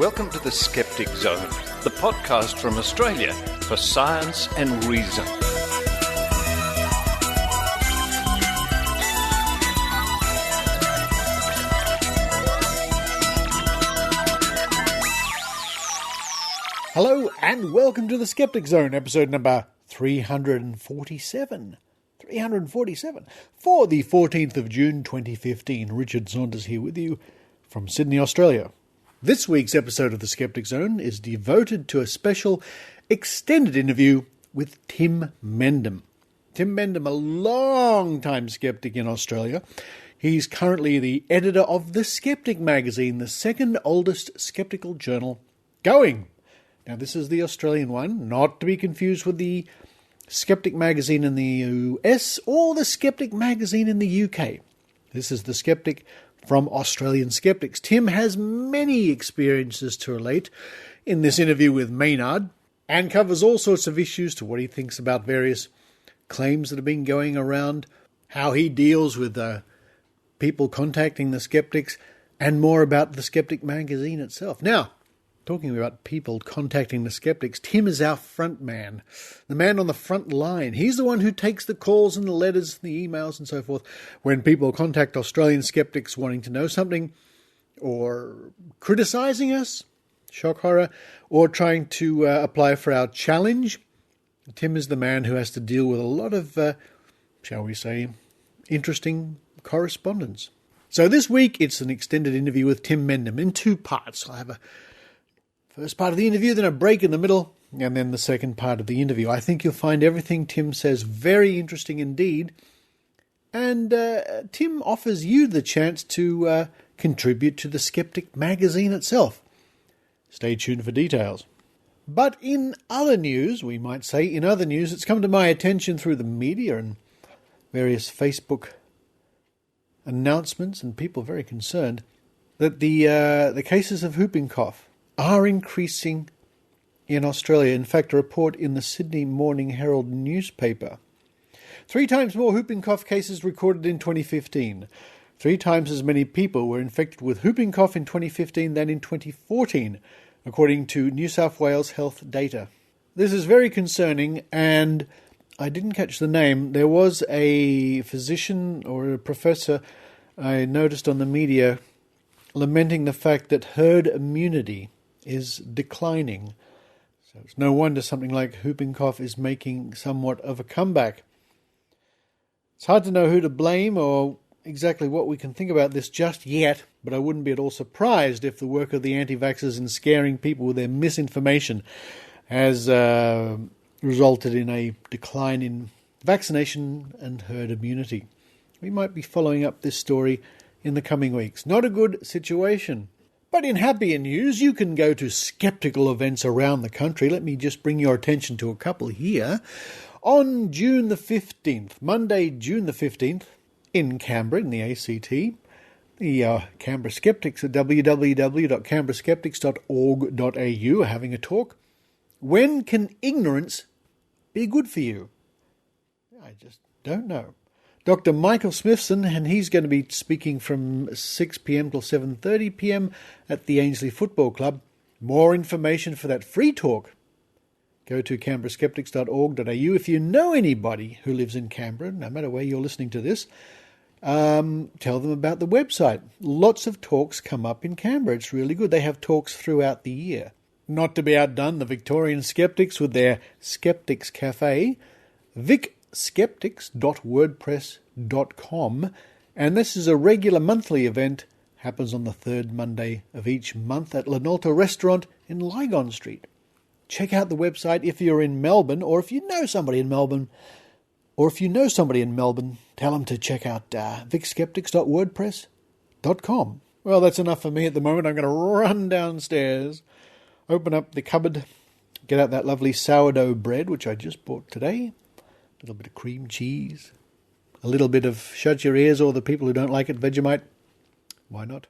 Welcome to the Skeptic Zone, the podcast from Australia for science and reason. Hello and welcome to the Skeptic Zone, episode number 347. 347 for the 14th of June 2015. Richard Saunders here with you from Sydney, Australia. This week's episode of the Skeptic Zone is devoted to a special extended interview with Tim Mendham. Tim Mendham, a long-time skeptic in Australia. He's currently the editor of The Skeptic magazine, the second oldest skeptical journal going. Now, this is the Australian one, not to be confused with the Skeptic magazine in the US or the Skeptic magazine in the UK. This is the Skeptic from Australian Skeptics. Tim has many experiences to relate in this interview with Maynard and covers all sorts of issues to what he thinks about various claims that have been going around, how he deals with people contacting the Skeptics, and more about the Skeptic magazine itself. Now, talking about people contacting the Skeptics, Tim is our front man, the man on the front line. He's the one who takes the calls and the letters, the emails and so forth when people contact Australian Skeptics wanting to know something or criticising us, shock horror, or trying to apply for our challenge. Tim is the man who has to deal with a lot of, shall we say, interesting correspondence. So this week it's an extended interview with Tim Mendham in two parts. I'll have a first part of the interview, then a break in the middle, and then the second part of the interview. I think you'll find everything Tim says very interesting indeed. And Tim offers you the chance to contribute to the Skeptic magazine itself. Stay tuned for details. But in other news, we might say, it's come to my attention through the media and various Facebook announcements and people very concerned that the cases of whooping cough are increasing in Australia. In fact, a report in the Sydney Morning Herald newspaper. 3 times more whooping cough cases recorded in 2015. 3 times as many people were infected with whooping cough in 2015 than in 2014, according to New South Wales health data. This is very concerning, and I didn't catch the name. There was a physician or a professor I noticed on the media lamenting the fact that herd immunity is declining. So it's no wonder something like whooping cough is making somewhat of a comeback. It's hard to know who to blame or exactly what we can think about this just yet, but I wouldn't be at all surprised if the work of the anti-vaxxers in scaring people with their misinformation has resulted in a decline in vaccination and herd immunity. We might be following up this story in the coming weeks. Not a good situation. But in happier news, you can go to skeptical events around the country. Let me just bring your attention to a couple here. On June the 15th, Monday, June the 15th, in Canberra, in the ACT, the Canberra Skeptics at www.canberraskeptics.org.au are having a talk. When can ignorance be good for you? I just don't know. Dr. Michael Smithson, and he's going to be speaking from 6 p.m. till 7:30 p.m. at the Ainslie Football Club. More information for that free talk, go to canberraskeptics.org.au. If you know anybody who lives in Canberra, no matter where you're listening to this, tell them about the website. Lots of talks come up in Canberra. It's really good. They have talks throughout the year. Not to be outdone, the Victorian Skeptics with their Skeptics Cafe, vicskeptics.wordpress.com, and this is a regular monthly event, happens on the third Monday of each month at Linalta Restaurant in Lygon Street. Check out the website if you're in Melbourne, or if you know somebody in Melbourne, tell them to check out vicskeptics.wordpress.com. Well, that's enough for me at the moment. I'm going to run downstairs, open up the cupboard, get out that lovely sourdough bread, which I just bought today. A little bit of cream cheese, a little bit of shut your ears, or the people who don't like it, Vegemite. Why not?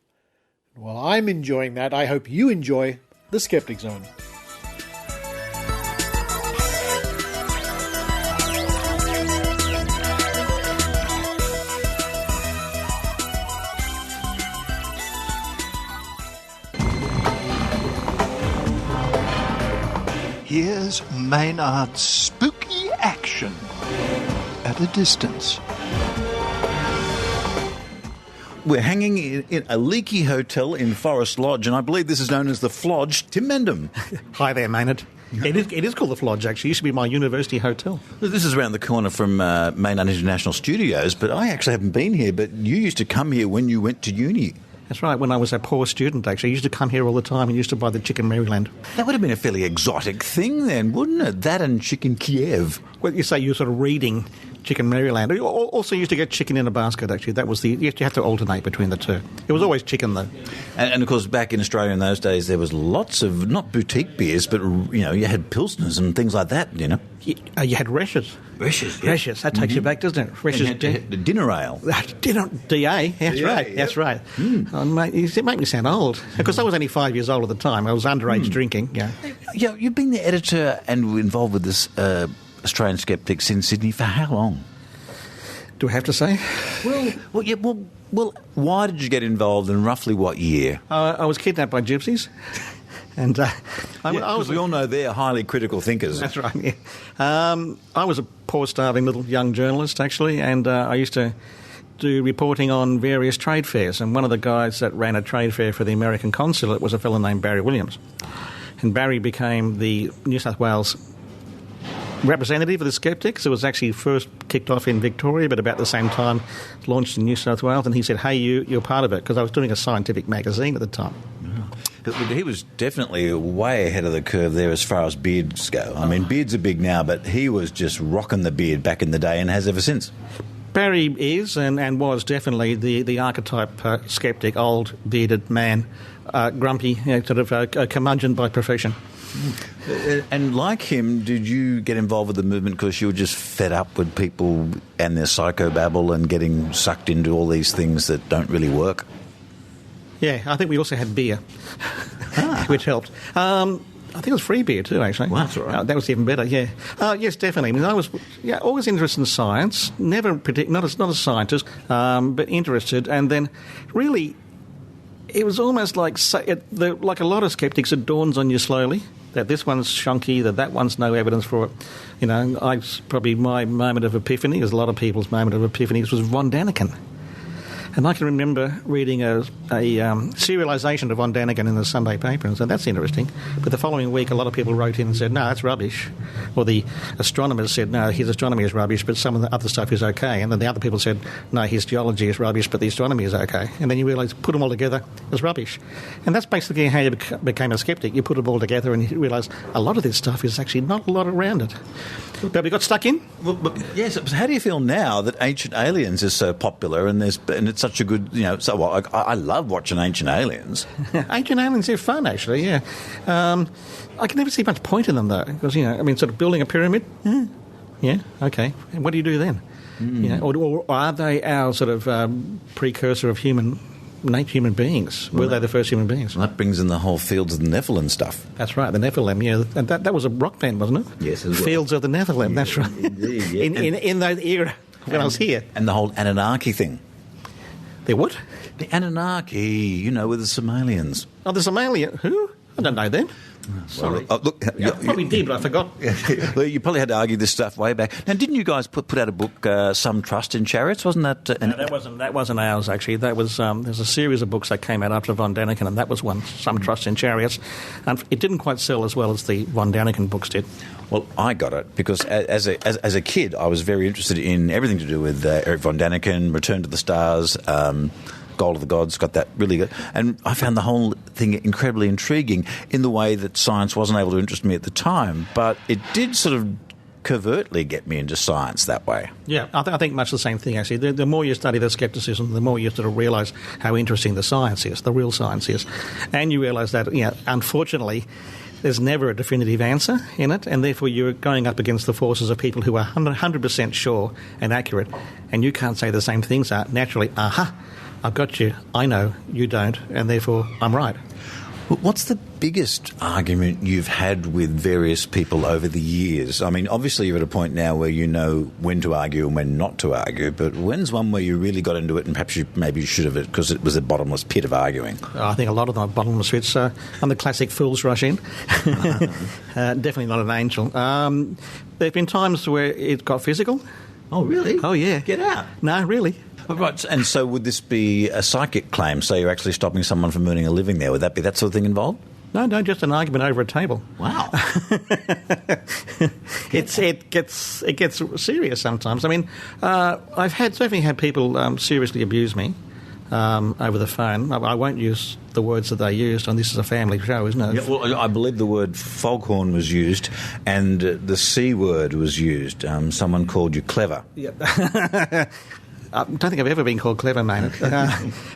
While I'm enjoying that, I hope you enjoy the Skeptic Zone. here's Maynard's spooky action at a distance. We're hanging in a leaky hotel in Forest Lodge, and I believe this is known as the Flodge. Tim Mendham. Hi there, Maynard. It is called the Flodge, actually. It used to be my university hotel. Well, this is around the corner from Maynard International Studios, but I actually haven't been here, but you used to come here when you went to uni. That's right, when I was a poor student, actually. I used to come here all the time and used to buy the chicken Maryland. That would have been a fairly exotic thing then, wouldn't it? That and chicken Kiev. Well, you say you're sort of reading chicken Maryland. You also used to get chicken in a basket, actually. That was you had to alternate between the two. It was always chicken, though. And of course, back in Australia in those days, there was lots of, not boutique beers, but, you had Pilsners and things like that, You had Resch's. Resch's, yeah. Resch's, that takes you back, doesn't it? Resch's. The dinner ale. DA, that's right, that's right. Oh, mate, you make me sound old. Because I was only 5 years old at the time. I was underage drinking, yeah. Yeah, you've been the editor and involved with this Australian Skeptics in Sydney for how long? Do I have to say? Well, why did you get involved and roughly what year? I was kidnapped by gypsies. And we all know they're highly critical thinkers. That's right, yeah. I was a poor, starving little young journalist, actually, and I used to do reporting on various trade fairs. And one of the guys that ran a trade fair for the American consulate was a fellow named Barry Williams. And Barry became the New South Wales representative of the Skeptics. It was actually first kicked off in Victoria, but about the same time launched in New South Wales. And he said, hey, you're part of it, because I was doing a scientific magazine at the time. He was definitely way ahead of the curve there as far as beards go. I mean, beards are big now, but he was just rocking the beard back in the day and has ever since. Barry is and was definitely the archetype skeptic, old, bearded man, grumpy, sort of a curmudgeon by profession. And like him, did you get involved with the movement because you were just fed up with people and their psychobabble and getting sucked into all these things that don't really work? Yeah, I think we also had beer, which helped. I think it was free beer too, actually. Well, that's all right. That was even better, yeah. Yes, definitely. I mean, I was always interested in science, not a scientist, but interested. And then really, it was almost like a lot of skeptics, it dawns on you slowly that this one's shonky, that one's no evidence for it. Probably my moment of epiphany, as a lot of people's moment of epiphany, was von Daniken. And I can remember reading a serialisation of von Daniken in the Sunday paper and said, that's interesting. But the following week, a lot of people wrote in and said, no, that's rubbish. Or the astronomers said, no, his astronomy is rubbish, but some of the other stuff is okay. And then the other people said, no, his geology is rubbish, but the astronomy is okay. And then you realise, put them all together, it's rubbish. And that's basically how you became a skeptic. You put them all together and you realise a lot of this stuff is actually not a lot around it. But we got stuck in? Well, yes. How do you feel now that Ancient Aliens is so popular and it's such a good, I love watching Ancient Aliens. Ancient Aliens are fun, actually, yeah. I can never see much point in them, though, because, sort of building a pyramid, yeah, okay. And what do you do then? Or are they our sort of precursor of human beings? Were they the first human beings? Well, that brings in the whole Fields of the Nephilim stuff. That's right, the Nephilim, yeah. And that was a rock band, wasn't it? Yes, as well. Fields of the Nephilim, that's right. Yeah. in that era when I was here. And the whole Anunnaki thing. The what? The Anunnaki, with the Somalians. Oh, the Somalians? Who? I don't know them. Sorry. Well, look, I probably did, but I forgot. Well, you probably had to argue this stuff way back. Now, didn't you guys put out a book, Some Trust in Chariots? Wasn't that? No, that wasn't ours, actually. That was there's a series of books that came out after von Daniken, and that was one, Some Trust in Chariots. And it didn't quite sell as well as the von Daniken books did. Well, I got it because as a kid, I was very interested in everything to do with Eric von Daniken, Return to the Stars, Gold of the Gods, got that really good. And I found the whole thing incredibly intriguing in the way that science wasn't able to interest me at the time, but it did sort of covertly get me into science that way. Yeah, I think much the same thing, actually. The more you study the scepticism, the more you sort of realise how interesting the science is, the real science is. And you realise that, unfortunately, there's never a definitive answer in it, and therefore you're going up against the forces of people who are 100% sure and accurate, and you can't say the same things are naturally, I've got you, I know, you don't, and therefore I'm right. What's the biggest argument you've had with various people over the years? I mean, obviously you're at a point now where you know when to argue and when not to argue, but when's one where you really got into it and perhaps maybe you should have it because it was a bottomless pit of arguing? I think a lot of them are bottomless pits. I'm the classic fool's rush in. Definitely not an angel. There have been times where it got physical. Oh, really? Oh, yeah. Get out. No, really. Right, and so would this be a psychic claim? So you're actually stopping someone from earning a living there? Would that be that sort of thing involved? No, just an argument over a table. Wow. It gets serious sometimes. I mean, I've certainly had people seriously abuse me over the phone. I won't use the words that they used, and this is a family show, isn't it? Yeah, well, I believe the word foghorn was used, and the C word was used. Someone called you clever. Yeah. I don't think I've ever been called clever, Maynard.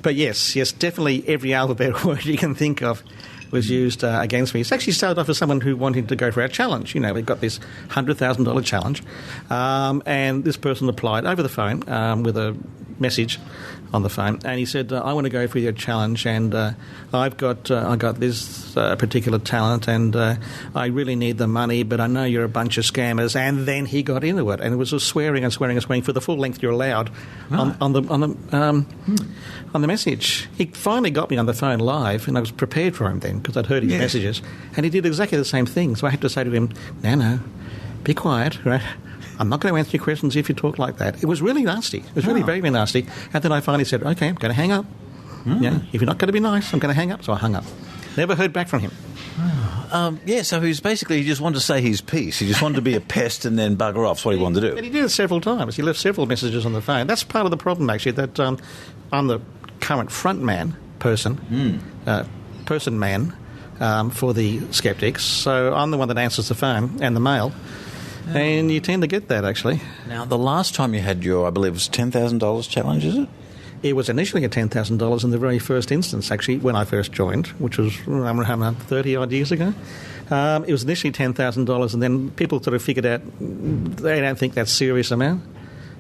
But yes, definitely every alphabet word you can think of was used against me. It's actually started off as someone who wanted to go for our challenge. You know, we got this $100,000 challenge, and this person applied over the phone with a message on the phone, and he said, I want to go for your challenge, and I got this particular talent, and I really need the money, but I know you're a bunch of scammers. And then he got into it, and it was just swearing and swearing and swearing for the full length you're allowed on the message. He finally got me on the phone live, and I was prepared for him then because I'd heard his messages, and he did exactly the same thing. So I had to say to him, no, be quiet, right? I'm not going to answer your questions if you talk like that. It was really nasty. It was really very, very nasty. And then I finally said, okay, I'm going to hang up. Yeah, if you're not going to be nice, I'm going to hang up. So I hung up. Never heard back from him. So he just wanted to say his piece. He just wanted to be a pest and then bugger off. That's what he wanted to do. And he did it several times. He left several messages on the phone. That's part of the problem, actually, that I'm the current person for the Skeptics. So I'm the one that answers the phone and the mail. And you tend to get that, actually. Now, the last time you had your, I believe it was $10,000 challenge, is it? It was initially at $10,000 in the very first instance, actually, when I first joined, which was 30-odd years ago. It was initially $10,000, and then people sort of figured out they don't think that's a serious amount.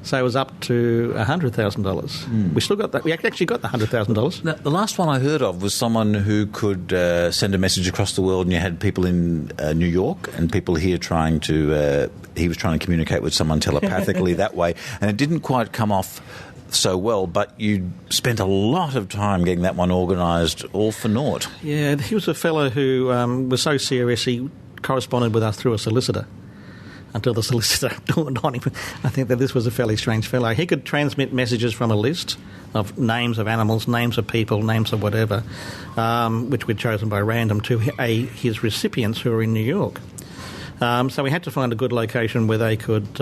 So it was up to $100,000. We still got that. We actually got the $100,000. Now, the last one I heard of was someone who could send a message across the world, and you had people in New York and people here trying to. He was trying to communicate with someone telepathically that way, and it didn't quite come off so well. But you spent a lot of time getting that one organised, all for naught. Yeah, he was a fellow who was so serious. He corresponded with us through a solicitor. Until the solicitor dawned on him, I think that this was a fairly strange fellow. He could transmit messages from a list of names of animals, names of people, names of whatever, which we'd chosen by random, to his recipients who were in New York. So we had to find a good location where they could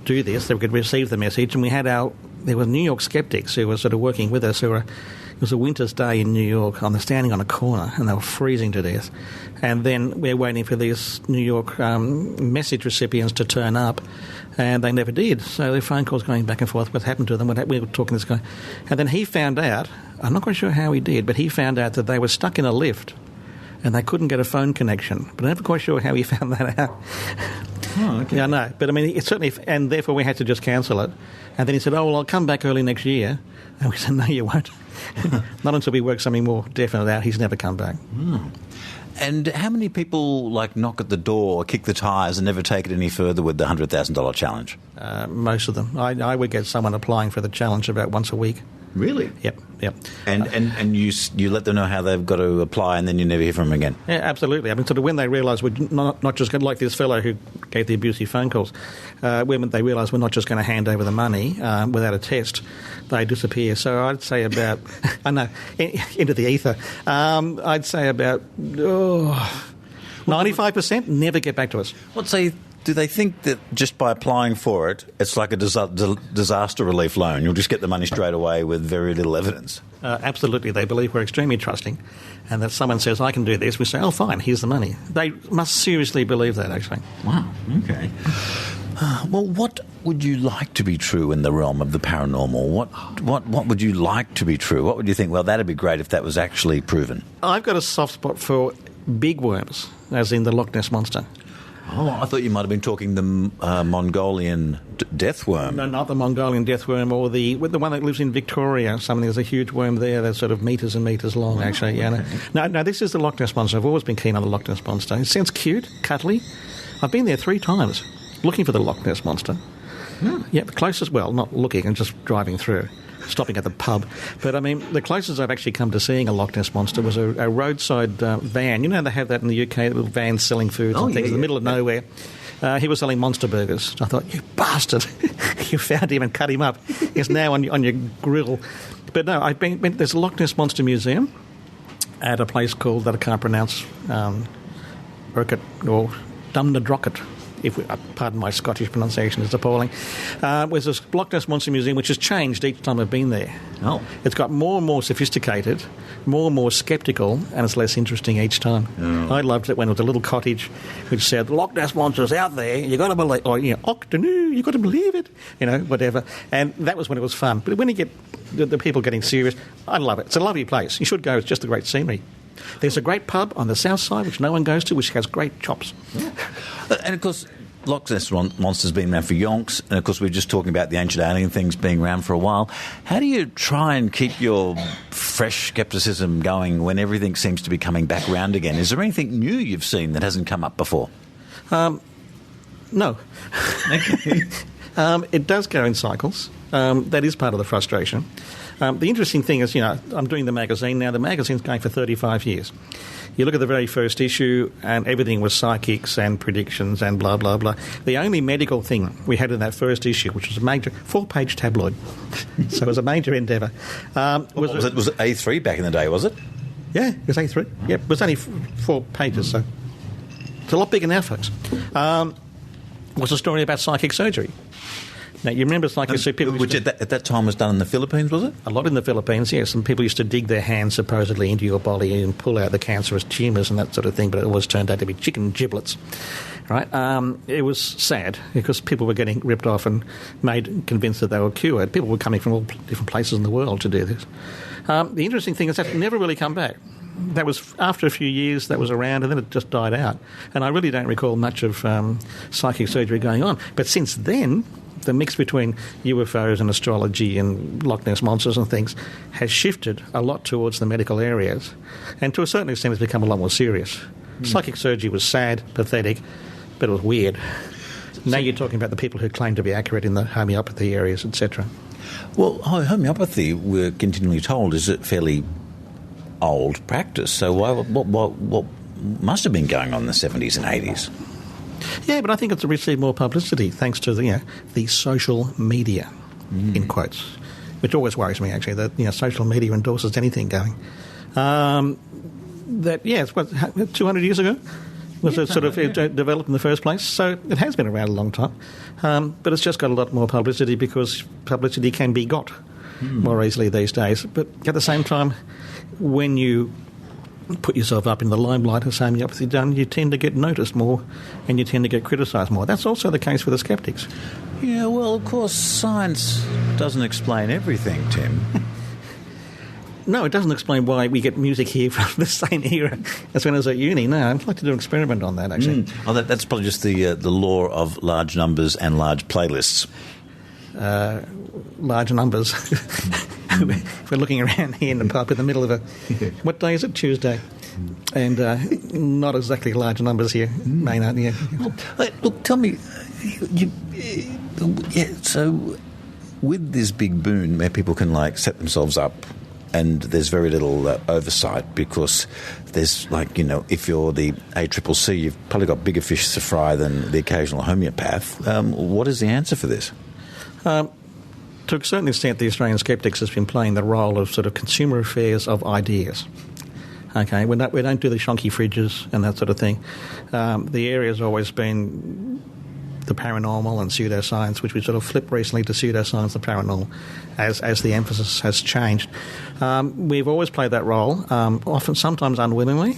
do this, they could receive the message, and there were New York Skeptics who were sort of working with us. It was a winter's day in New York, standing on a corner, and they were freezing to death. And then we're waiting for these New York message recipients to turn up, and they never did. So their phone calls going back and forth. What happened to them? We were talking to this guy. And then he found out, I'm not quite sure how he did, but he found out that they were stuck in a lift, and they couldn't get a phone connection. But I'm never quite sure how he found that out. Oh, okay. Yeah, I know. But I mean, it certainly, and therefore we had to just cancel it. And then he said, I'll come back early next year. And we said, no, you won't. Not until we work something more definite out. He's never come back. And how many people knock at the door, kick the tyres, and never take it any further with the $100,000 challenge? Most of them. I would get someone applying for the challenge about once a week. Really? Yep. And you let them know how they've got to apply, and then you never hear from them again? Yeah, absolutely. I mean, sort of when they realise we're not just going to, like this fellow who gave the abusive phone calls, when they realise we're not just going to hand over the money without a test, they disappear. So I'd say about, into the ether, I'd say about 95% never get back to us. Do they think that just by applying for it, it's like a disaster relief loan? You'll just get the money straight away with very little evidence? Absolutely. They believe we're extremely trusting, and that someone says, I can do this, we say, oh, fine, here's the money. They must seriously believe that, actually. Wow, okay. Well, what would you like to be true in the realm of the paranormal? What would you like to be true? What would you think, well, that'd be great if that was actually proven? I've got a soft spot for big worms, as in the Loch Ness Monster. Oh, I thought you might have been talking the Mongolian death worm. No, not the Mongolian death worm, or the one that lives in Victoria. There's a huge worm there that's sort of metres and metres long, actually. Yeah, no, this is the Loch Ness Monster. I've always been keen on the Loch Ness Monster. It sounds cute, cuddly. I've been there 3 times looking for the Loch Ness Monster. Yeah, the closest, well, not looking, and just driving through, stopping at the pub. But, I mean, the closest I've actually come to seeing a Loch Ness Monster was a roadside van. You know they have that in the UK, little vans selling foods and things in the middle of nowhere. He was selling monster burgers. I thought, you bastard, you found him and cut him up. He's now on your grill. But no, there's a Loch Ness Monster Museum at a place called, that I can't pronounce, Urquhart or Dumnadrocket. Pardon my Scottish pronunciation, it's appalling. There's this Loch Ness Monster Museum which has changed each time I've been there. Oh. It's got more and more sophisticated, more and more sceptical, and it's less interesting each time. Oh. I loved it when it was a little cottage which said, Loch Ness Monster's out there, you got to believe, or, Octonoo, you got to believe it, whatever. And that was when it was fun. But when you get the people getting serious, I love it. It's a lovely place. You should go. It's just a great scenery. There's a great pub on the south side which no one goes to, which has great chops. Yeah. And of course, Loch Ness Monster's been around for yonks, and of course we're just talking about the ancient alien things being around for a while. How do you try and keep your fresh scepticism going when everything seems to be coming back around again? Is there anything new you've seen that hasn't come up before? No. It does go in cycles. That is part of the frustration. The interesting thing is, I'm doing the magazine now. The magazine's going for 35 years. You look at the very first issue, and everything was psychics and predictions and blah, blah, blah. The only medical thing we had in that first issue, which was a major 4-page tabloid, so it was a major endeavour. Was it A3 back in the day, was it? Yeah, it was A3. Yep, it was only 4 pages, so it's a lot bigger now, folks. Was a story about psychic surgery. Now, you remember psychic surgery... Which at that time was done in the Philippines, was it? A lot in the Philippines, yes. And people used to dig their hands supposedly into your body and pull out the cancerous tumours and that sort of thing, but it always turned out to be chicken giblets. Right? It was sad because people were getting ripped off and convinced that they were cured. People were coming from all different places in the world to do this. The interesting thing is that it never really come back. That was after a few years that was around, and then it just died out. And I really don't recall much of psychic surgery going on. But since then, the mix between UFOs and astrology and Loch Ness Monsters and things has shifted a lot towards the medical areas. And to a certain extent, it's become a lot more serious. Psychic surgery was sad, pathetic, but it was weird. Now you're talking about the people who claim to be accurate in the homeopathy areas, etc. Well, homeopathy, we're continually told, is a fairly old practice. So what must have been going on in the 70s and 80s? Yeah, but I think it's received more publicity thanks to the social media, in quotes, which always worries me, actually, that social media endorses anything going. It's what, 200 years ago was it sort of developed in the first place. So it has been around a long time, but it's just got a lot more publicity because publicity can be got more easily these days. But at the same time, when you put yourself up in the limelight as homeopathy done, you tend to get noticed more and you tend to get criticised more. That's also the case with the skeptics. Yeah, well, of course, science doesn't explain everything, Tim. No, it doesn't explain why we get music here from the same era as when I was at uni. No, I'd like to do an experiment on that, actually. Oh, that's probably just the law of large numbers and large playlists. Large numbers. We're looking around here in the pub in the middle of what day is it? Tuesday. And not exactly large numbers here, Maynard. Yeah. Look, tell me, so with this big boon where people can set themselves up and there's very little oversight because there's if you're the ACCC, you've probably got bigger fish to fry than the occasional homeopath. What is the answer for this? To a certain extent, the Australian Skeptics has been playing the role of sort of consumer affairs of ideas. Okay, we don't do the shonky fridges and that sort of thing. The area has always been the paranormal and pseudoscience, which we sort of flipped recently to pseudoscience and paranormal as the emphasis has changed. We've always played that role, sometimes unwillingly,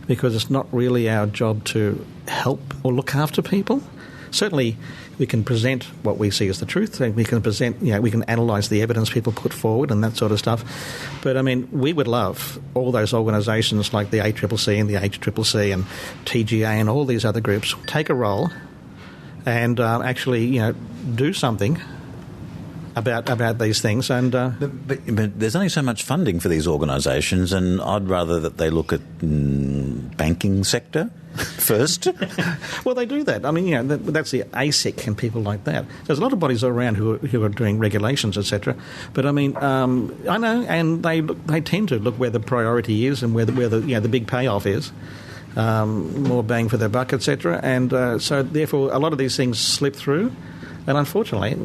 because it's not really our job to help or look after people. Certainly, we can present what we see as the truth, and we can present, we can analyse the evidence people put forward and that sort of stuff. But, I mean, we would love all those organisations like the ACCC and the HCCC and TGA and all these other groups take a role and actually, do something about these things. And but there's only so much funding for these organisations, and I'd rather that they look at banking sector first. Well, they do that. I mean, that's the ASIC and people like that. There's a lot of bodies around who are doing regulations, etc. But I mean, I know, and they tend to look where the priority is and where the big payoff is. More bang for their buck, etc. And so, therefore, a lot of these things slip through. And unfortunately,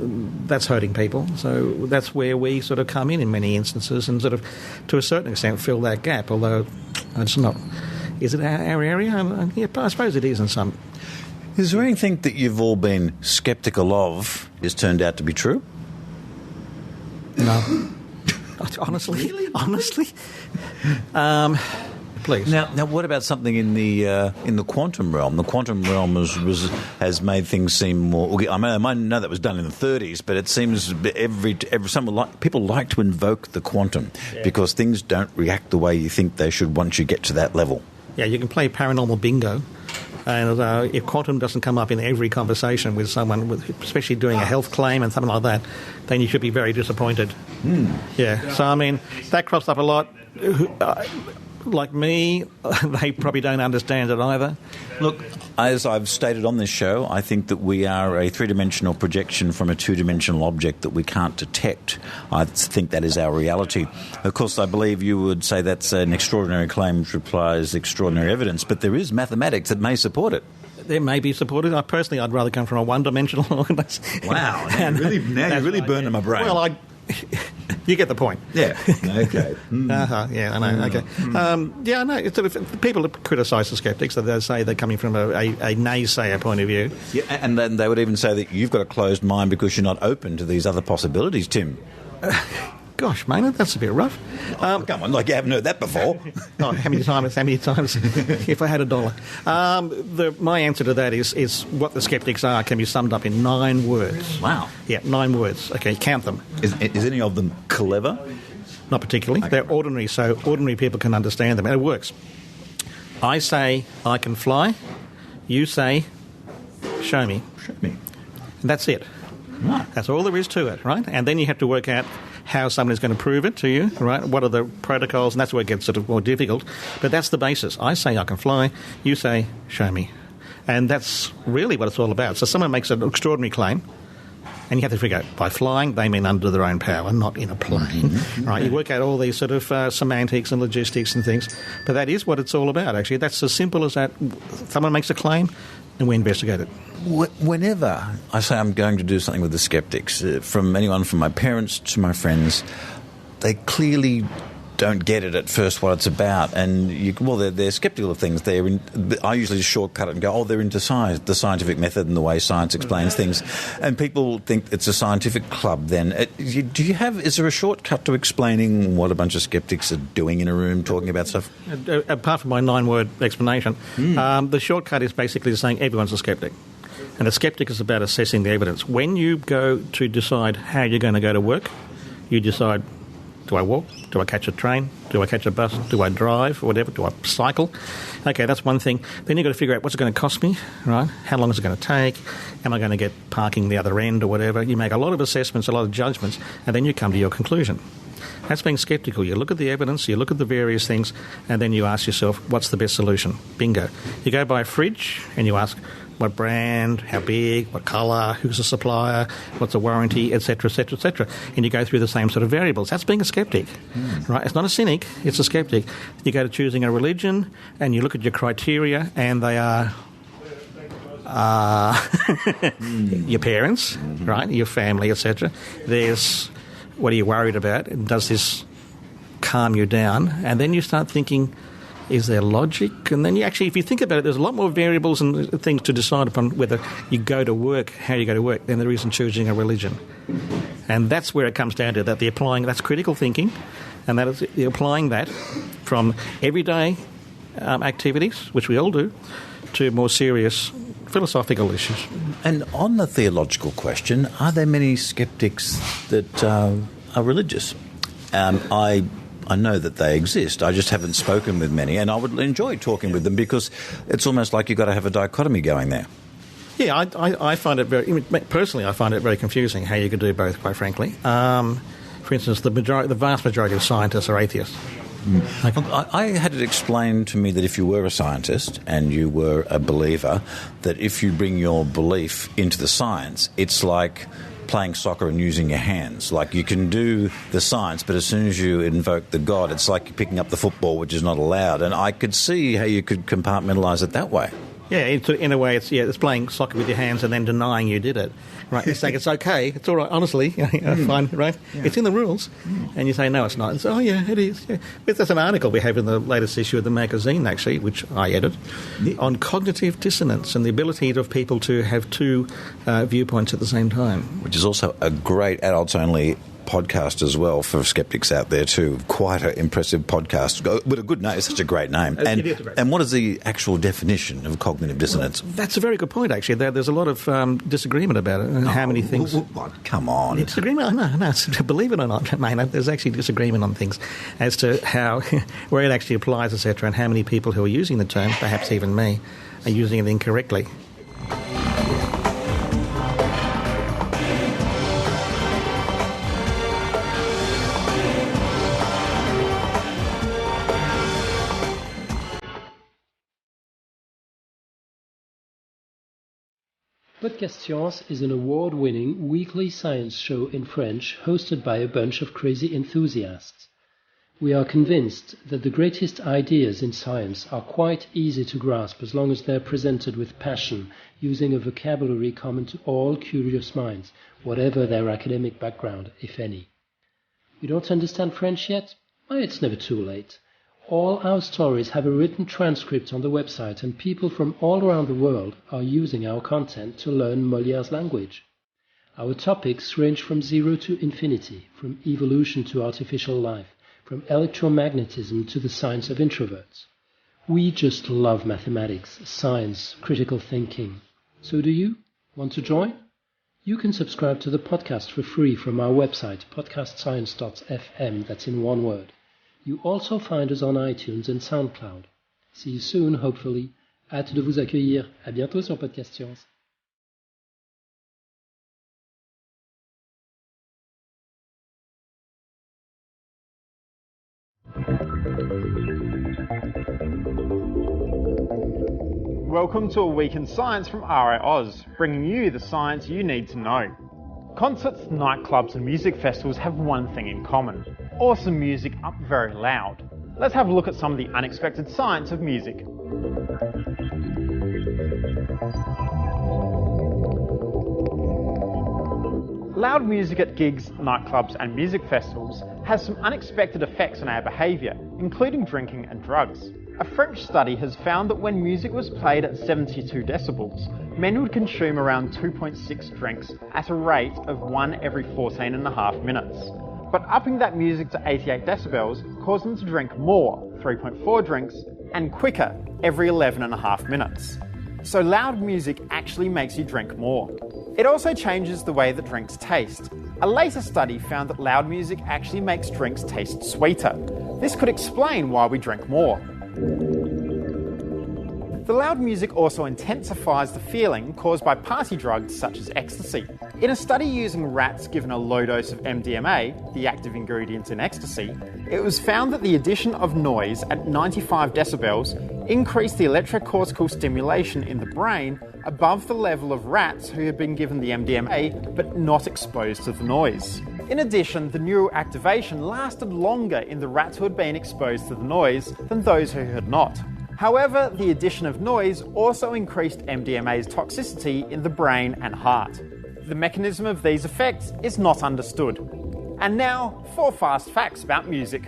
that's hurting people. So that's where we sort of come in many instances and sort of, to a certain extent, fill that gap. Although it's not. Is it our area? Yeah, I suppose it is in some. Is there anything that you've all been sceptical of has turned out to be true? No. Honestly? Please. Now, what about something in the quantum realm? The quantum realm has made things seem more. I mean, know that was done in the 30s, but it seems people like to invoke the quantum because things don't react the way you think they should once you get to that level. Yeah, you can play paranormal bingo, and if quantum doesn't come up in every conversation with someone, especially doing a health claim and something like that, then you should be very disappointed. Yeah, so I mean that crops up a lot. Like me, they probably don't understand it either. Look, as I've stated on this show, I think that we are a three-dimensional projection from a two-dimensional object that we can't detect. I think that is our reality. Of course, I believe you would say that's an extraordinary claim which requires extraordinary evidence, but there is mathematics that may support it. There may be supported. Personally, I'd rather come from a one-dimensional organisation. Wow, now you really burned my brain. Well, you get the point. Yeah. Okay. Yeah, I know. Okay. I know. It's sort of, people criticise the skeptics. They say they're coming from a naysayer point of view. Yeah, and then they would even say that you've got a closed mind because you're not open to these other possibilities, Tim. Gosh, Maynard, that's a bit rough. Come on, like you haven't heard that before. How many times? If I had $1. My answer to that is what the skeptics are can be summed up in 9 words. Wow. Yeah, 9 words. Okay, count them. Is any of them clever? Not particularly. Okay. They're ordinary, so ordinary people can understand them. And it works. I say I can fly. You say, show me. Show me. And that's it. Right. That's all there is to it, right? And then you have to work out how someone is going to prove it to you, right? What are the protocols? And that's where it gets sort of more difficult. But that's the basis. I say I can fly. You say, show me. And that's really what it's all about. So someone makes an extraordinary claim, and you have to figure out, by flying, they mean under their own power, not in a plane, right? You work out all these sort of semantics and logistics and things. But that is what it's all about, actually. That's as simple as that. Someone makes a claim, and we investigate it. Whenever I say I'm going to do something with the skeptics, from anyone from my parents to my friends, they clearly don't get it at first what it's about, and they're sceptical of things. I usually shortcut it and go, they're into science, the scientific method and the way science explains things, and people think it's a scientific club. Then, is there a shortcut to explaining what a bunch of skeptics are doing in a room talking about stuff? Apart from my 9-word explanation, the shortcut is basically saying everyone's a skeptic. And a skeptic is about assessing the evidence. When you go to decide how you're going to go to work, you decide, do I walk? Do I catch a train? Do I catch a bus? Do I drive? Or whatever? Do I cycle? Okay, that's one thing. Then you've got to figure out what's it going to cost me, right? How long is it going to take? Am I going to get parking the other end or whatever? You make a lot of assessments, a lot of judgments, and then you come to your conclusion. That's being sceptical. You look at the evidence, you look at the various things, and then you ask yourself, what's the best solution? Bingo. You go buy a fridge, and you ask, what brand, how big, what colour, who's the supplier, what's the warranty, etc., etc., etc. And you go through the same sort of variables. That's being a skeptic, right? It's not a cynic, it's a skeptic. You go to choosing a religion, and you look at your criteria, and they are your parents, right, your family, etc. There's, what are you worried about? And does this calm you down? And then you start thinking, is there logic? And then if you think about it, there's a lot more variables and things to decide upon whether you go to work, how you go to work, than there is in choosing a religion. And that's where it comes down to, that that's critical thinking, and that is applying that from everyday activities, which we all do, to more serious philosophical issues. And on the theological question, are there many skeptics that are religious? I know that they exist. I just haven't spoken with many, and I would enjoy talking with them because it's almost like you've got to have a dichotomy going there. Yeah, I find it personally, I find it very confusing how you could do both, quite frankly. For instance, the vast majority of scientists are atheists. I had it explained to me that if you were a scientist and you were a believer, that if you bring your belief into the science, it's like playing soccer and using your hands. Like, you can do the science, but as soon as you invoke the God, it's like you're picking up the football, which is not allowed. And I could see how you could compartmentalize it that way. Yeah, in a way, it's playing soccer with your hands and then denying you did it. Right? It's like, it's okay, it's all right, honestly, fine, right? Yeah. It's in the rules. And you say, no, it's not. And so, it is. Yeah. There's an article we have in the latest issue of the magazine, actually, which I edit, on cognitive dissonance and the ability of people to have two viewpoints at the same time. Which is also a great adults-only podcast as well for skeptics out there too. Quite an impressive podcast with a good name. It's such a great name. And what is the actual definition of cognitive dissonance? Well, that's a very good point, actually. There's a lot of disagreement about it and how many things. Come on. Disagreement? No. Believe it or not, Maynard, there's actually disagreement on things as to how, where it actually applies, etc., and how many people who are using the term, perhaps even me, are using it incorrectly. Podcast is an award-winning weekly science show in French hosted by a bunch of crazy enthusiasts. We are convinced that the greatest ideas in science are quite easy to grasp as long as they're presented with passion, using a vocabulary common to all curious minds, whatever their academic background, if any. You don't understand French yet? Well, it's never too late. All our stories have a written transcript on the website, and people from all around the world are using our content to learn Molière's language. Our topics range from 0 to infinity, from evolution to artificial life, from electromagnetism to the science of introverts. We just love mathematics, science, critical thinking. So do you? Want to join? You can subscribe to the podcast for free from our website, podcastscience.fm, that's in one word. You also find us on iTunes and SoundCloud. See you soon, hopefully. Hâte de vous accueillir. À bientôt sur Podcast Science. Welcome to A Week in Science from RiAus, bringing you the science you need to know. Concerts, nightclubs and music festivals have one thing in common: awesome music up very loud. Let's have a look at some of the unexpected science of music. Loud music at gigs, nightclubs and music festivals has some unexpected effects on our behaviour, including drinking and drugs. A French study has found that when music was played at 72 decibels, men would consume around 2.6 drinks at a rate of 1 every 14.5 minutes. But upping that music to 88 decibels caused them to drink more, 3.4 drinks, and quicker, every 11.5 minutes. So loud music actually makes you drink more. It also changes the way that drinks taste. A later study found that loud music actually makes drinks taste sweeter. This could explain why we drink more. The loud music also intensifies the feeling caused by party drugs such as ecstasy. In a study using rats given a low dose of MDMA, the active ingredient in ecstasy, it was found that the addition of noise at 95 decibels increased the electrocortical stimulation in the brain above the level of rats who had been given the MDMA but not exposed to the noise. In addition, the neural activation lasted longer in the rats who had been exposed to the noise than those who had not. However, the addition of noise also increased MDMA's toxicity in the brain and heart. The mechanism of these effects is not understood. And now, 4 fast facts about music.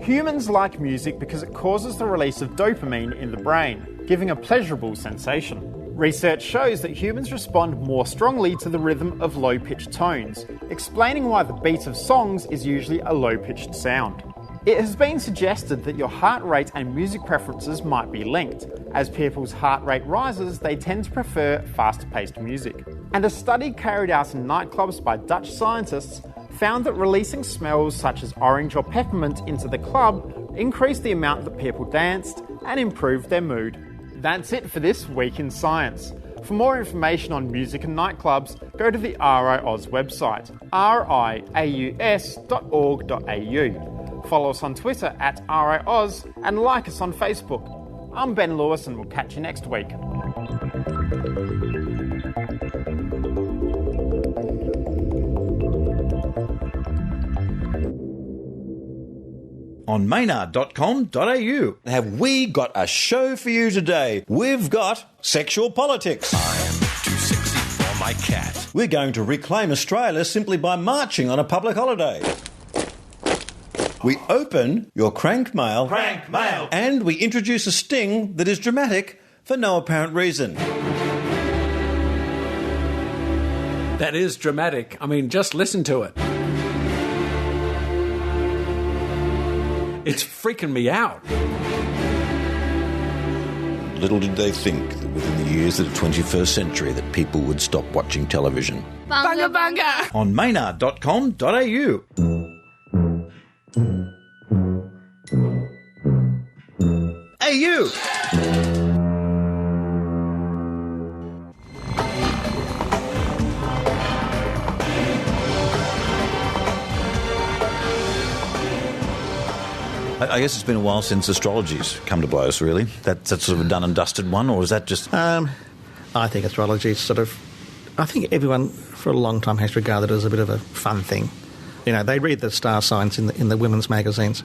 Humans like music because it causes the release of dopamine in the brain, giving a pleasurable sensation. Research shows that humans respond more strongly to the rhythm of low-pitched tones, explaining why the beat of songs is usually a low-pitched sound. It has been suggested that your heart rate and music preferences might be linked. As people's heart rate rises, they tend to prefer faster-paced music. And a study carried out in nightclubs by Dutch scientists found that releasing smells such as orange or peppermint into the club increased the amount that people danced and improved their mood. That's it for this week in science. For more information on music and nightclubs, go to the RiAus website, riaus.org.au. Follow us on Twitter at RiAus and like us on Facebook. I'm Ben Lewis and we'll catch you next week. On Maynard.com.au have we got a show for you today. We've got sexual politics. I am too sexy for my cat. We're going to reclaim Australia simply by marching on a public holiday. We open your crank mail. Crank mail. And we introduce a sting that is dramatic for no apparent reason. That is dramatic. I mean, just listen to it. It's freaking me out. Little did they think that within the years of the 21st century that people would stop watching television. Bunga bunga! On Maynard.com.au. Hey, you! I guess it's been a while since astrology's come to blows, really. That's sort of a done and dusted one, or is that just... I think astrology is sort of... I think everyone for a long time has regarded it as a bit of a fun thing. You know, they read the star signs in the women's magazines.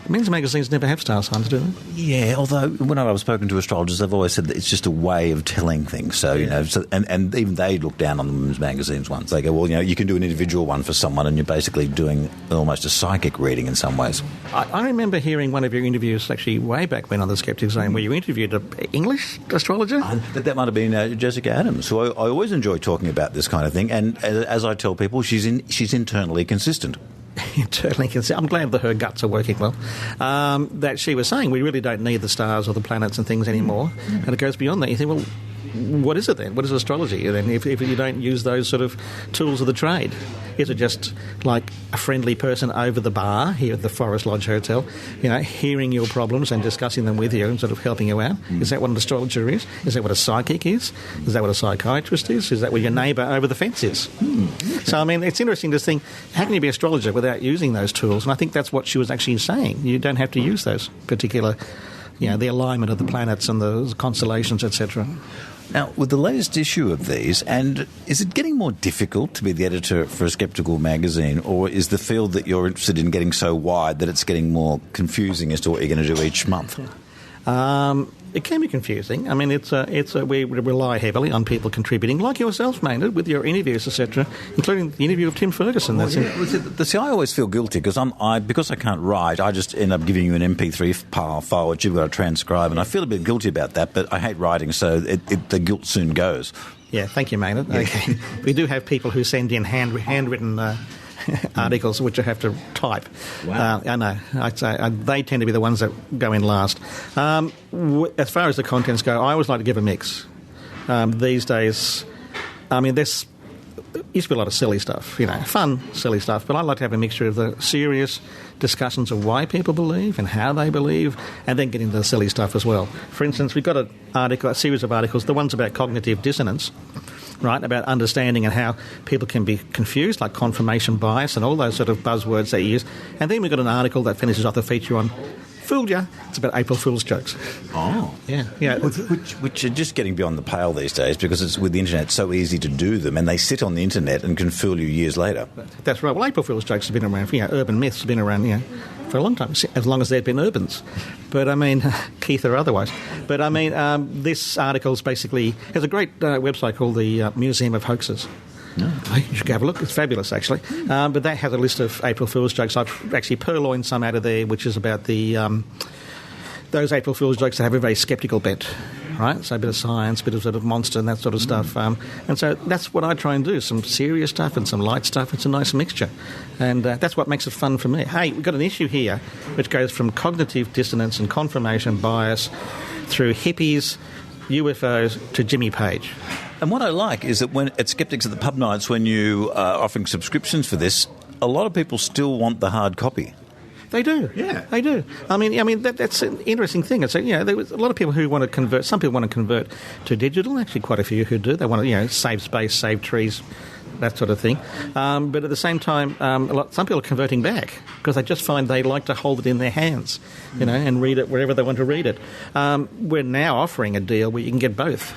Men's magazines never have star signs, do they? Yeah, although when I've spoken to astrologers, they've always said that it's just a way of telling things. So, you know, and even they look down on the women's magazines once. They go, well, you know, you can do an individual one for someone and you're basically doing almost a psychic reading in some ways. I remember hearing one of your interviews actually way back when on the Skeptic Zone where you interviewed an English astrologer. That might have been Jessica Adams, who I always enjoy talking about this kind of thing. And as I tell people, she's internally consistent. Internally consistent. I'm glad that her guts are working well. That she was saying we really don't need the stars or the planets and things anymore. And it goes beyond that. You think, well, what is it then? What is astrology? And then if you don't use those sort of tools of the trade, is it just like a friendly person over the bar here at the Forest Lodge Hotel, you know, hearing your problems and discussing them with you and sort of helping you out? Is that what an astrologer is? Is that what a psychic is? Is that what a psychiatrist is? Is that what your neighbour over the fence is? So, I mean, it's interesting to think, how can you be an astrologer without using those tools? And I think that's what she was actually saying. You don't have to use those particular, you know, the alignment of the planets and the constellations, etc. Now, with the latest issue of these, and is it getting more difficult to be the editor for a skeptical magazine, or is the field that you're interested in getting so wide that it's getting more confusing as to what you're going to do each month? It can be confusing. I mean, we rely heavily on people contributing, like yourself, Maynard, with your interviews, etc., including the interview of Tim Ferguson. See, I always feel guilty because I can't write. I just end up giving you an MP3 file which you've got to transcribe, and I feel a bit guilty about that. But I hate writing, so the guilt soon goes. Yeah, thank you, Maynard. Yeah. Okay. We do have people who send in handwritten articles which I have to type. Wow. I know. They tend to be the ones that go in last. As far as the contents go, I always like to give a mix. These days, I mean, there's used to be a lot of silly stuff, you know, fun, silly stuff, but I like to have a mixture of the serious discussions of why people believe and how they believe, and then get into the silly stuff as well. For instance, we've got a series of articles, the ones about cognitive dissonance, right, about understanding and how people can be confused, like confirmation bias and all those sort of buzzwords that you use. And then we've got an article that finishes off the feature on fooled ya. It's about April Fool's jokes. Oh. Yeah. Which are just getting beyond the pale these days because it's with the internet it's so easy to do them, and they sit on the internet and can fool you years later. That's right. Well, April Fool's jokes have been around, you know, urban myths have been around, you know, for a long time, as long as there have been urbans. But, I mean, Keith or otherwise. But, I mean, this article's basically has a great website called the Museum of Hoaxes. No. You should have a look. It's fabulous, actually. But that has a list of April Fool's jokes. I've actually purloined some out of there, which is about the those April Fool's jokes that have a very sceptical bent. right? So a bit of science, a bit of sort of monster and that sort of stuff. And so that's what I try and do, some serious stuff and some light stuff. It's a nice mixture. And that's what makes it fun for me. Hey, we've got an issue here which goes from cognitive dissonance and confirmation bias through hippies, UFOs to Jimmy Page. And what I like is that when at Skeptics at the Pub Nights, when you are offering subscriptions for this, a lot of people still want the hard copy. They do. Yeah. They do. I mean that's an interesting thing. It's there was a lot of people who want to convert. Some people want to convert to digital. Actually, quite a few who do. They want to save space, save trees, that sort of thing. But at the same time, some people are converting back because they just find they like to hold it in their hands, and read it wherever they want to read it. We're now offering a deal where you can get both.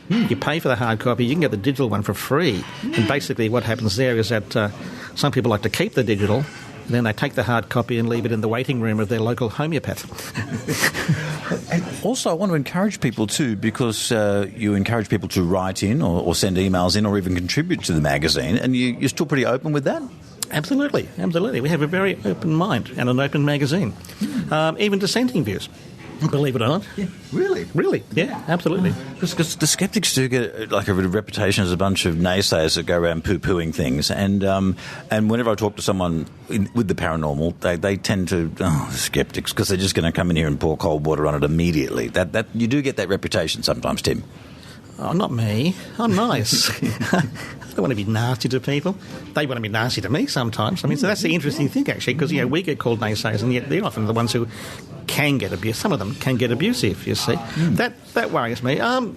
You pay for the hard copy, you can get the digital one for free. And basically what happens there is that some people like to keep the digital, and then they take the hard copy and leave it in the waiting room of their local homeopath. And also, I want to encourage people too, because you encourage people to write in or send emails in or even contribute to the magazine, and you're still pretty open with that? Absolutely. We have a very open mind and an open magazine. Even dissenting views. Believe it or not. Yeah. Really? Yeah, absolutely. Because the skeptics do get like a reputation as a bunch of naysayers that go around poo-pooing things, and whenever I talk to someone with the paranormal, they tend to the skeptics because they're just going to come in here and pour cold water on it immediately. That you do get that reputation sometimes, Tim. Oh, not me. I'm nice. I don't want to be nasty to people. They want to be nasty to me sometimes. I mean, so that's the interesting thing, actually, because, we get called naysayers, and yet they're often the ones who can get abused. Some of them can get abusive, you see. That worries me. The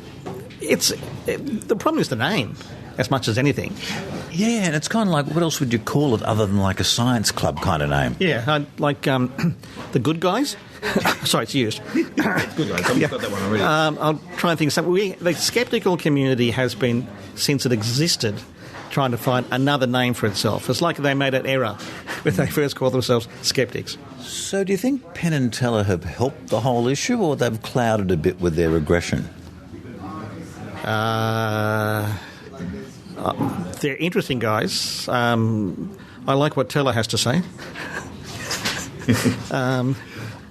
problem is the name, as much as anything. Yeah, and it's kind of like, what else would you call it other than like a science club kind of name? Yeah, like the Good Guys. Sorry, it's used. Good guys. I've got that one already. I'll try and think. The skeptical community has been, since it existed, trying to find another name for itself. It's like they made an error when they first called themselves skeptics. So do you think Penn and Teller have helped the whole issue, or they've clouded a bit with their aggression? They're interesting guys. I like what Teller has to say.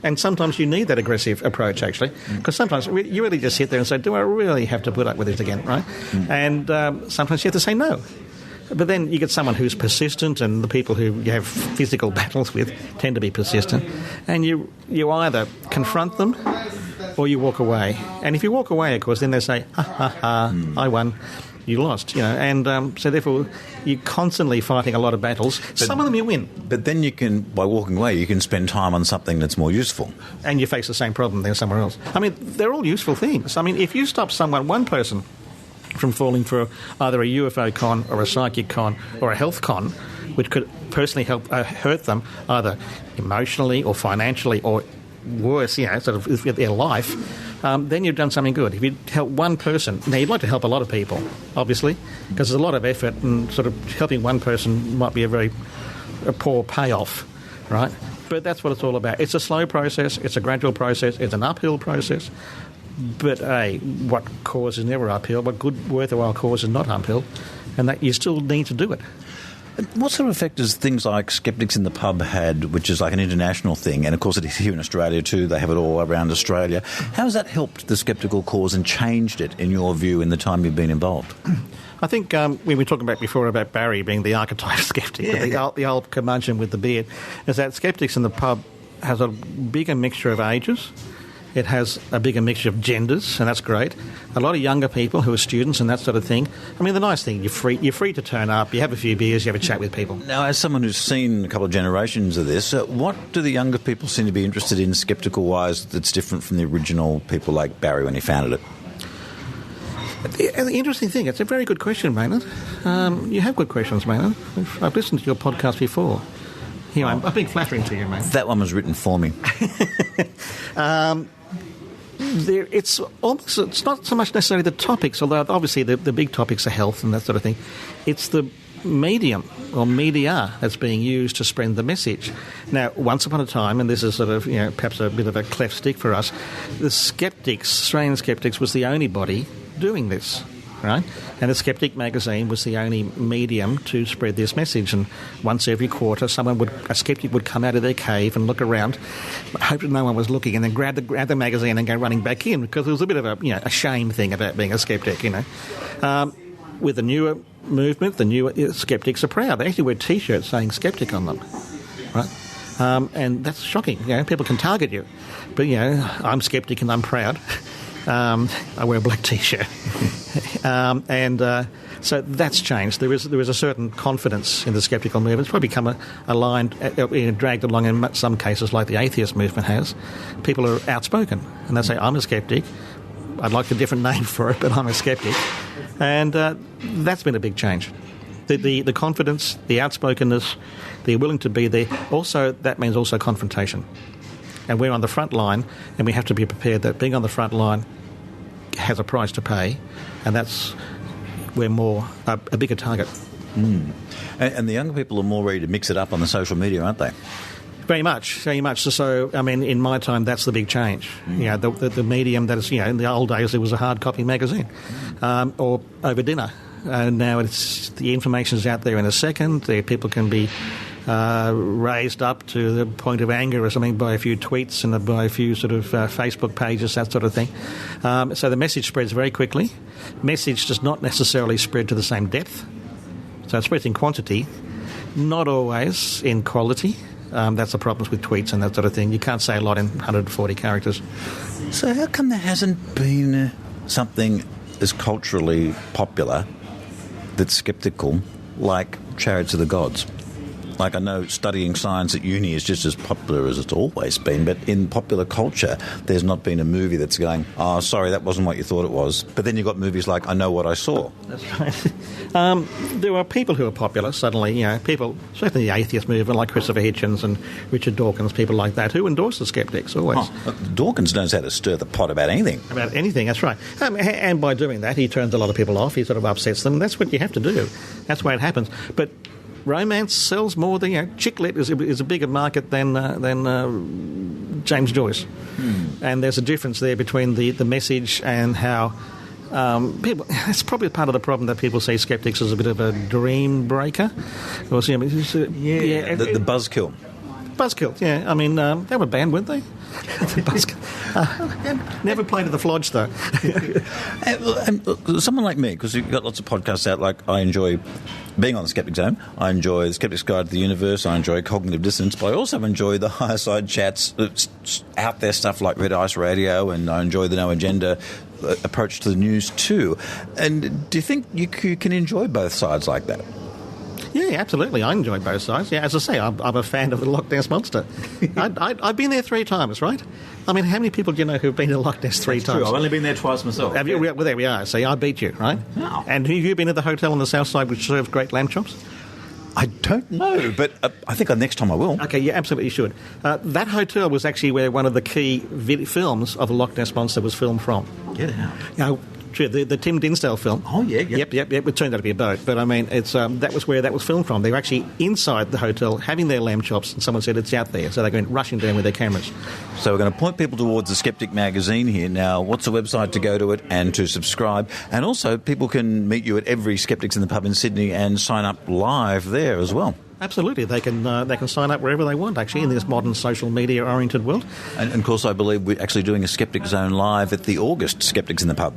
And sometimes you need that aggressive approach, actually, because sometimes you really just sit there and say, do I really have to put up with this again, right? And sometimes you have to say no. But then you get someone who's persistent, and the people who you have physical battles with tend to be persistent, and you either confront them or you walk away. And if you walk away, of course, then they say, I won. You lost, and so therefore you're constantly fighting a lot of battles. But some of them you win. But then you can, by walking away, you can spend time on something that's more useful. And you face the same problem then somewhere else. I mean, they're all useful things. I mean, if you stop one person from falling for either a UFO con or a psychic con or a health con, which could personally help hurt them either emotionally or financially or worse, sort of with their life, then you've done something good. If you help one person, now you'd like to help a lot of people, obviously, because there's a lot of effort, and sort of helping one person might be a poor payoff, right? But that's what it's all about. It's a slow process, it's a gradual process, it's an uphill process. But what cause is never uphill, what good, worthwhile cause is not uphill, and that you still need to do it. What sort of effect has things like Skeptics in the Pub had, which is like an international thing, and of course it is here in Australia too, they have it all around Australia. How has that helped the skeptical cause and changed it, in your view, in the time you've been involved? I think we were talking before about Barry being the archetype skeptic, the old curmudgeon with the beard, is that Skeptics in the Pub has a bigger mixture of ages. It has a bigger mixture of genders, and that's great. A lot of younger people who are students and that sort of thing. I mean, the nice thing, you're free to turn up, you have a few beers, you have a chat with people. Now, as someone who's seen a couple of generations of this, what do the younger people seem to be interested in skeptical-wise that's different from the original people like Barry when he founded it? The interesting thing, it's a very good question, Maynard. You have good questions, Maynard. I've listened to your podcast before. Here, I'm being flattering to you, mate. That one was written for me. It's not so much necessarily the topics, although obviously the big topics are health and that sort of thing. It's the medium or media that's being used to spread the message. Now, once upon a time, and this is sort of perhaps a bit of a cleft stick for us, the skeptics, Australian Skeptics, was the only body doing this. right? And the Skeptic magazine was the only medium to spread this message. And once every quarter, a skeptic would come out of their cave and look around, hope that no one was looking, and then grab the magazine and go running back in, because there was a bit of a shame thing about being a skeptic, With the newer movement, the newer skeptics are proud. They actually wear T-shirts saying skeptic on them, right? And that's shocking. People can target you. But, I'm skeptic and I'm proud. I wear a black T-shirt. So that's changed. There is a certain confidence in the skeptical movement. It's probably become dragged along in some cases like the atheist movement has. People are outspoken and they say, I'm a skeptic. I'd like a different name for it, but I'm a skeptic. And that's been a big change. The confidence, the outspokenness, they're willing to be there. Also, that means also confrontation. And we're on the front line, and we have to be prepared that being on the front line has a price to pay, and we're a bigger target. Mm. And the younger people are more ready to mix it up on the social media, aren't they? Very much. So, in my time, that's the big change. The medium that is, in the old days, there was a hard copy magazine, or over dinner. Now the information is out there in a second. People can be raised up to the point of anger or something by a few tweets and by a few sort of Facebook pages, that sort of thing. So the message spreads very quickly. Message does not necessarily spread to the same depth. So it spreads in quantity, not always in quality. That's the problems with tweets and that sort of thing. You can't say a lot in 140 characters. So how come there hasn't been something as culturally popular that's sceptical, like Chariots of the Gods? Like, I know studying science at uni is just as popular as it's always been, but in popular culture, there's not been a movie that's going, oh, sorry, that wasn't what you thought it was. But then you've got movies like I Know What I Saw. That's right. There are people who are popular, suddenly, people, certainly the atheist movement, like Christopher Hitchens and Richard Dawkins, people like that, who endorse the skeptics, always. Dawkins knows how to stir the pot about anything. About anything, that's right. And by doing that, he turns a lot of people off, he sort of upsets them. That's what you have to do. That's the way it happens. But romance sells more than, chick lit is a bigger market than James Joyce. And there's a difference there between the message and how people. That's probably part of the problem that people see skeptics as a bit of a dream breaker. Or, the buzzkill. Buzzkill, yeah. They were banned, weren't they? The Buzzkill. Never played at the Flodge, though. And someone like me, because you've got lots of podcasts out, like I enjoy being on the Skeptic Zone, I enjoy the Skeptic's Guide to the Universe, I enjoy Cognitive Dissonance, but I also enjoy the higher side chats, out there stuff like RiAus Radio, and I enjoy the No Agenda approach to the news too. And do you think you can enjoy both sides like that? Yeah, absolutely. I enjoy both sides. Yeah, as I say, I'm a fan of the Loch Ness Monster. I've been there 3 times, right? How many people do you know who've been to Loch Ness 3 times? True. I've only been there twice myself. Have you? Well, there we are. See, I beat you, right? Oh. And have you been to the hotel on the south side which serves great lamb chops? I don't know, but I think next time I will. Okay, you absolutely should. That hotel was actually where one of the key films of the Loch Ness Monster was filmed from. Get out. The Tim Dinsdale film. Oh, yeah. Yep. It turned out to be a boat. But, it's that was where that was filmed from. They were actually inside the hotel having their lamb chops, and someone said it's out there. So they went rushing down with their cameras. So we're going to point people towards the Skeptic magazine here. Now, what's the website to go to it and to subscribe? And also, people can meet you at every Skeptics in the Pub in Sydney and sign up live there as well. Absolutely. They can sign up wherever they want, actually, in this modern social media-oriented world. And, of course, I believe we're actually doing a Skeptic Zone live at the August Skeptics in the Pub.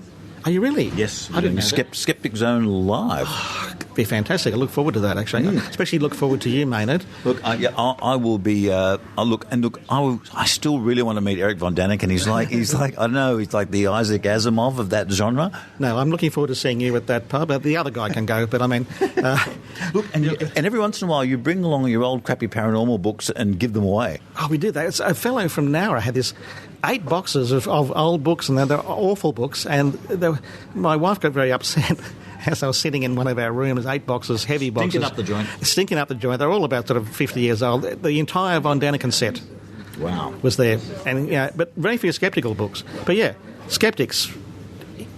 Are you really? Yes. I didn't know Skeptic Zone live. It'd be fantastic. I look forward to that, actually. Especially look forward to you, Maynard. Look, I will be. I still really want to meet Eric Von Daniken. He's like I don't know. He's like the Isaac Asimov of that genre. No, I'm looking forward to seeing you at that pub. The other guy can go, but look, and every once in a while you bring along your old crappy paranormal books and give them away. Oh, we did that. It's a fellow from Nowra had this 8 boxes of old books, and they're awful books. And my wife got very upset as I was sitting in one of our rooms, 8 boxes, heavy boxes. Stinking up the joint. They're all about sort of 50 years old. The entire Von Daniken set was there. And but very few skeptical books. But yeah, skeptics,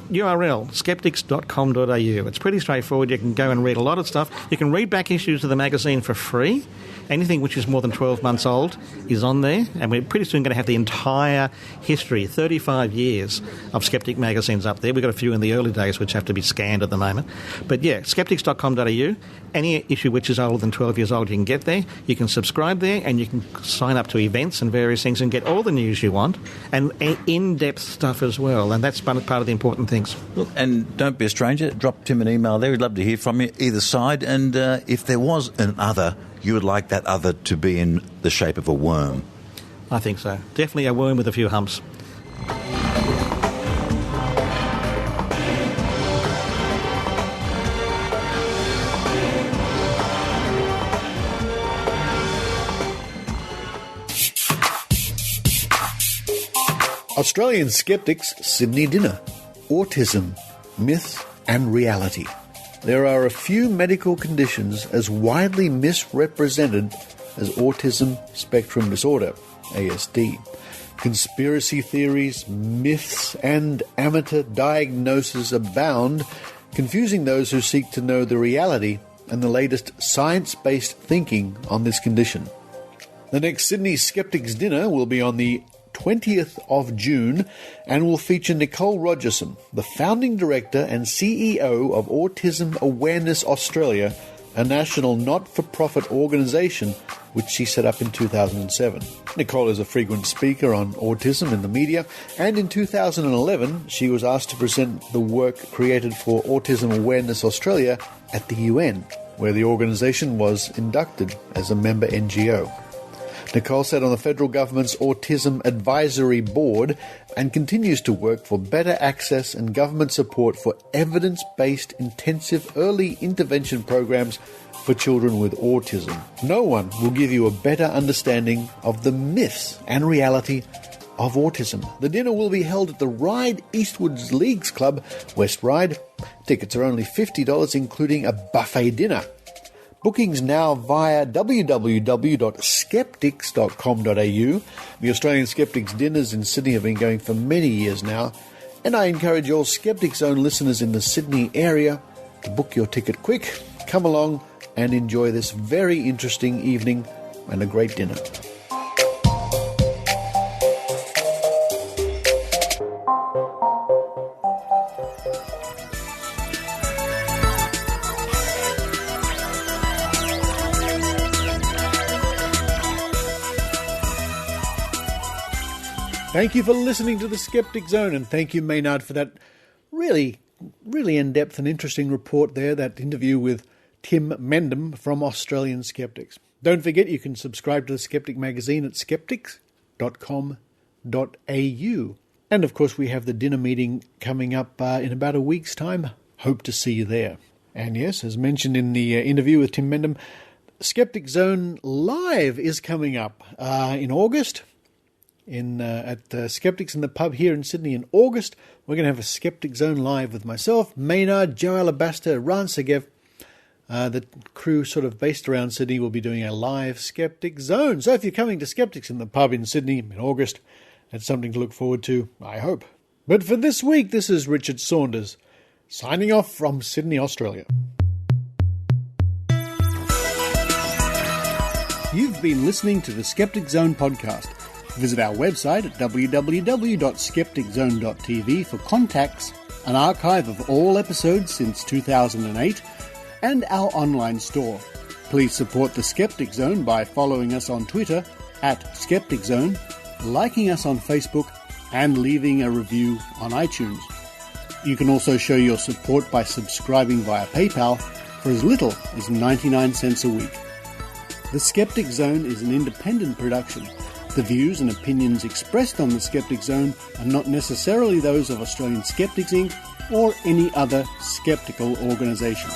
URL, skeptics.com.au. It's pretty straightforward. You can go and read a lot of stuff. You can read back issues of the magazine for free. Anything which is more than 12 months old is on there, and we're pretty soon going to have the entire history, 35 years of Skeptic magazines up there. We've got a few in the early days which have to be scanned at the moment. But yeah, skeptics.com.au. Any issue which is older than 12 years old, you can get there. You can subscribe there, and you can sign up to events and various things and get all the news you want, and in-depth stuff as well, and that's part of the important things. Look, and don't be a stranger. Drop Tim an email there. We'd love to hear from you, either side. And if there was an other, you would like that other to be in the shape of a worm. I think so. Definitely a worm with a few humps. Australian Skeptics Sydney Dinner. Autism, Myths and Reality. There are a few medical conditions as widely misrepresented as autism spectrum disorder, ASD. Conspiracy theories, myths and amateur diagnoses abound, confusing those who seek to know the reality and the latest science-based thinking on this condition. The next Sydney Skeptics Dinner will be on the 20th of June and will feature Nicole Rogerson, the founding director and CEO of Autism Awareness Australia, a national not-for-profit organisation which she set up in 2007. Nicole is a frequent speaker on autism in the media, and in 2011 she was asked to present the work created for Autism Awareness Australia at the UN, where the organisation was inducted as a member NGO. Nicole sat on the federal government's Autism Advisory Board and continues to work for better access and government support for evidence-based intensive early intervention programs for children with autism. No one will give you a better understanding of the myths and reality of autism. The dinner will be held at the Ryde Eastwoods Leagues Club, West Ryde. Tickets are only $50, including a buffet dinner. Bookings now via www.skeptics.com.au. The Australian Skeptics dinners in Sydney have been going for many years now, and I encourage all Skeptic Zone listeners in the Sydney area to book your ticket quick, come along and enjoy this very interesting evening and a great dinner. Thank you for listening to the Skeptic Zone, and thank you, Maynard, for that really in-depth and interesting report there, that interview with Tim Mendham from Australian Skeptics. Don't forget you can subscribe to the Skeptic magazine at skeptics.com.au. And, of course, we have the dinner meeting coming up in about a week's time. Hope to see you there. And, yes, as mentioned in the interview with Tim Mendham, Skeptic Zone Live is coming up in August. At Skeptics in the Pub here in Sydney in August. We're going to have a Skeptic Zone Live with myself, Maynard, Joe Alabaster, Ran Segev. The crew sort of based around Sydney will be doing a live Skeptic Zone. So if you're coming to Skeptics in the Pub in Sydney in August, that's something to look forward to, I hope. But for this week, this is Richard Saunders, signing off from Sydney, Australia. You've been listening to the Skeptic Zone podcast. Visit our website at www.skepticzone.tv for contacts, an archive of all episodes since 2008, and our online store. Please support the Skeptic Zone by following us on Twitter at Skeptic Zone, liking us on Facebook, and leaving a review on iTunes. You can also show your support by subscribing via PayPal for as little as 99 cents a week. The Skeptic Zone is an independent production. The views and opinions expressed on the Skeptic Zone are not necessarily those of Australian Skeptics Inc. or any other skeptical organisation.